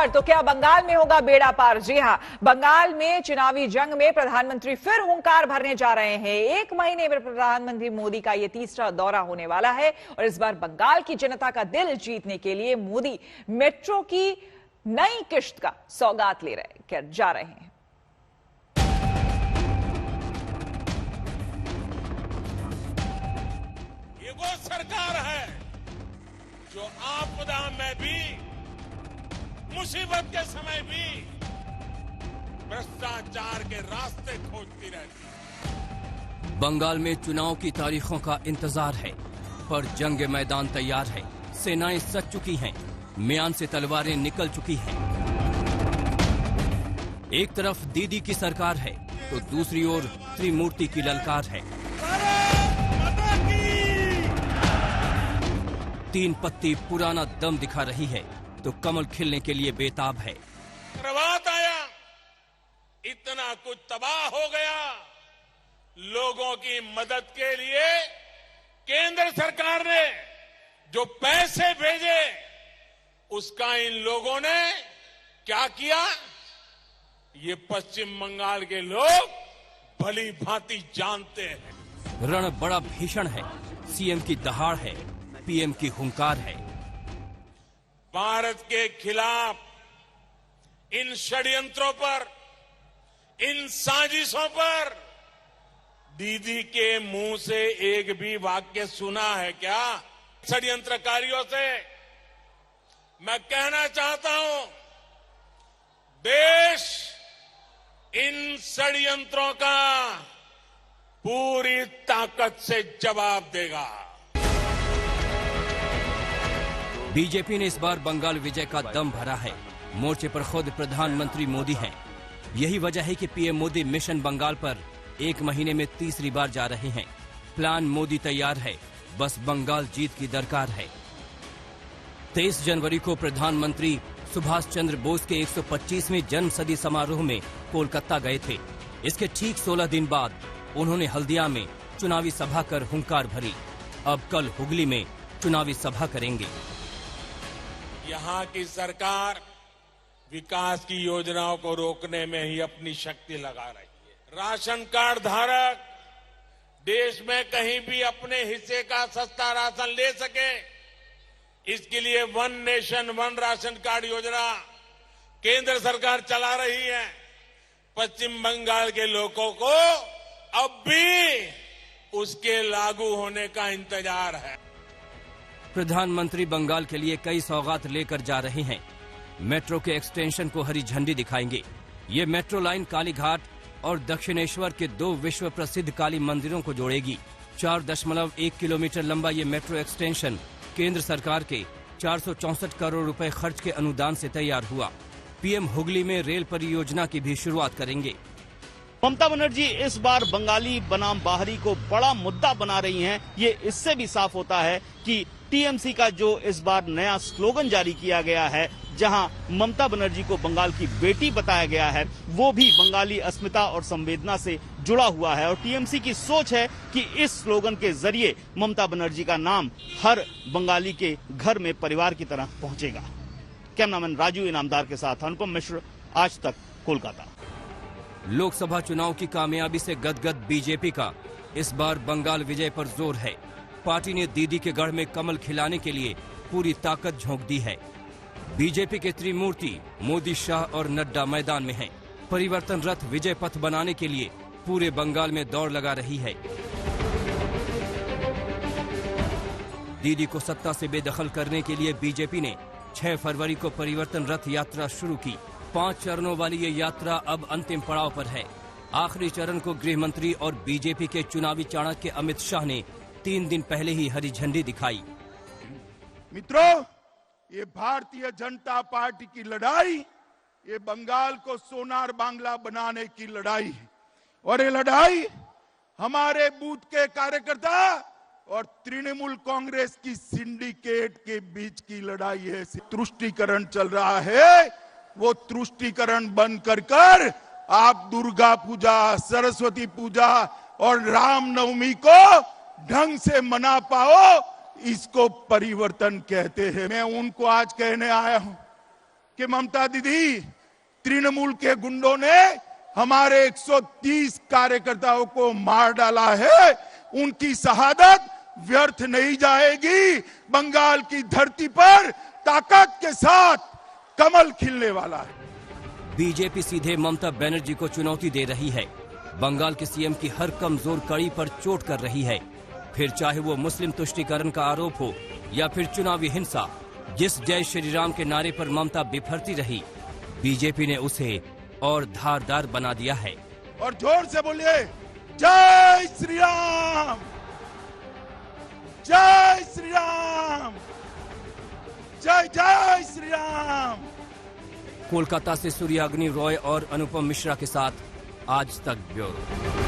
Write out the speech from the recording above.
पार तो क्या बंगाल में होगा बेड़ा पार? जी हां, बंगाल में चुनावी जंग में प्रधानमंत्री फिर हुंकार भरने जा रहे हैं। एक महीने में प्रधानमंत्री मोदी का यह तीसरा दौरा होने वाला है और इस बार बंगाल की जनता का दिल जीतने के लिए मोदी मेट्रो की नई किश्त का सौगात जा रहे हैं। ये वो सरकार है जो आपदा में भी, मुसीबत के समय भी भ्रष्टाचार के रास्ते खोजती रहती है। बंगाल में चुनाव की तारीखों का इंतजार है, पर जंग मैदान तैयार है। सेनाएं सज चुकी हैं, म्यान से तलवारें निकल चुकी हैं। एक तरफ दीदी की सरकार है तो दूसरी ओर त्रिमूर्ति की ललकार है। तीन पत्ती पुराना दम दिखा रही है तो कमल खिलने के लिए बेताब है। चक्रवात आया, इतना कुछ तबाह हो गया, लोगों की मदद के लिए केंद्र सरकार ने जो पैसे भेजे उसका इन लोगों ने क्या किया, ये पश्चिम बंगाल के लोग भली भांति जानते हैं। रण बड़ा भीषण है, सीएम की दहाड़ है, पीएम की हुंकार है। भारत के खिलाफ इन षड्यंत्रों पर, इन साजिशों पर दीदी के मुंह से एक भी वाक्य सुना है क्या? षड्यंत्रकारियों से मैं कहना चाहता हूं, देश इन षड्यंत्रों का पूरी ताकत से जवाब देगा। बीजेपी ने इस बार बंगाल विजय का दम भरा है। मोर्चे पर खुद प्रधानमंत्री मोदी हैं। यही वजह है कि पीएम मोदी मिशन बंगाल पर एक महीने में तीसरी बार जा रहे हैं। प्लान मोदी तैयार है, बस बंगाल जीत की दरकार है। 23 जनवरी को प्रधानमंत्री सुभाष चंद्र बोस के 125वें जन्म शती समारोह में कोलकाता गए थे। इसके ठीक 16 दिन बाद उन्होंने हल्दिया में चुनावी सभा कर हुंकार भरी। अब कल हुगली में चुनावी सभा करेंगे। यहां की सरकार विकास की योजनाओं को रोकने में ही अपनी शक्ति लगा रही है। राशन कार्ड धारक देश में कहीं भी अपने हिस्से का सस्ता राशन ले सके, इसके लिए one nation one ration card योजना केंद्र सरकार चला रही है। पश्चिम बंगाल के लोगों को अब भी उसके लागू होने का इंतजार है। प्रधानमंत्री बंगाल के लिए कई सौगात लेकर जा रहे हैं। मेट्रो के एक्सटेंशन को हरी झंडी दिखाएंगे। ये मेट्रो लाइन कालीघाट और दक्षिणेश्वर के 2 विश्व प्रसिद्ध काली मंदिरों को जोड़ेगी। 4.1 किलोमीटर लंबा ये मेट्रो एक्सटेंशन केंद्र सरकार के 464 करोड़ रुपए खर्च के अनुदान से तैयार हुआ। पीएम हुगली में रेल परियोजना की भी शुरुआत करेंगे। ममता बनर्जी इस बार बंगाली बनाम बाहरी को बड़ा मुद्दा बना रही हैं। ये इससे भी साफ होता है कि टीएमसी का जो इस बार नया स्लोगन जारी किया गया है, जहां ममता बनर्जी को बंगाल की बेटी बताया गया है, वो भी बंगाली अस्मिता और संवेदना से जुड़ा हुआ है। और टीएमसी की सोच है कि इस स्लोगन के जरिए ममता बनर्जी का नाम हर बंगाली के घर में परिवार की तरह पहुंचेगा। कैमरामैन राजू इनामदार के साथ अनुपम मिश्र, आज तक, कोलकाता। लोकसभा चुनाव की कामयाबी से गदगद बीजेपी का इस बार बंगाल विजय पर जोर है। पार्टी ने दीदी के गढ़ में कमल खिलाने के लिए पूरी ताकत झोंक दी है। बीजेपी के त्रिमूर्ति मोदी, शाह और नड्डा मैदान में हैं। परिवर्तन रथ विजय पथ बनाने के लिए पूरे बंगाल में दौड़ लगा रही है। दीदी को सत्ता से बेदखल करने के लिए बीजेपी ने 6 फरवरी को परिवर्तन रथ यात्रा शुरू की। 5 चरणों वाली ये यात्रा अब अंतिम पड़ाव पर है। आखिरी चरण को गृह मंत्री और बीजेपी के चुनावी चाणक्य अमित शाह ने 3 दिन पहले ही हरी झंडी दिखाई। मित्रों, ये भारतीय जनता पार्टी की लड़ाई, ये बंगाल को सोनार बांग्ला बनाने की लड़ाई है। और ये लड़ाई हमारे बूथ के कार्यकर्ता और तृणमूल कांग्रेस की सिंडिकेट के बीच की लड़ाई है। तुष्टीकरण चल रहा है, वो तुष्टीकरण बंद कर आप दुर्गा पूजा, सरस्वती पूजा और रामनवमी को ढंग से मना पाओ, इसको परिवर्तन कहते हैं। मैं उनको आज कहने आया हूं, कि ममता दीदी, तृणमूल के गुंडों ने हमारे 130 कार्यकर्ताओं को मार डाला है, उनकी शहादत व्यर्थ नहीं जाएगी। बंगाल की धरती पर ताकत के साथ कमल खिलने वाला है। बीजेपी सीधे ममता बनर्जी को चुनौती दे रही है। बंगाल के सीएम की हर कमजोर कड़ी पर चोट कर रही है, फिर चाहे वो मुस्लिम तुष्टीकरण का आरोप हो या फिर चुनावी हिंसा। जिस जय श्री राम के नारे पर ममता बिफरती रही, बीजेपी ने उसे और धारदार बना दिया है। और जोर से बोलिए, जय श्री राम, जय श्री राम, जय जय श्री राम। कोलकाता से सूर्याग्नि रॉय और अनुपम मिश्रा के साथ आज तक ब्यूरो।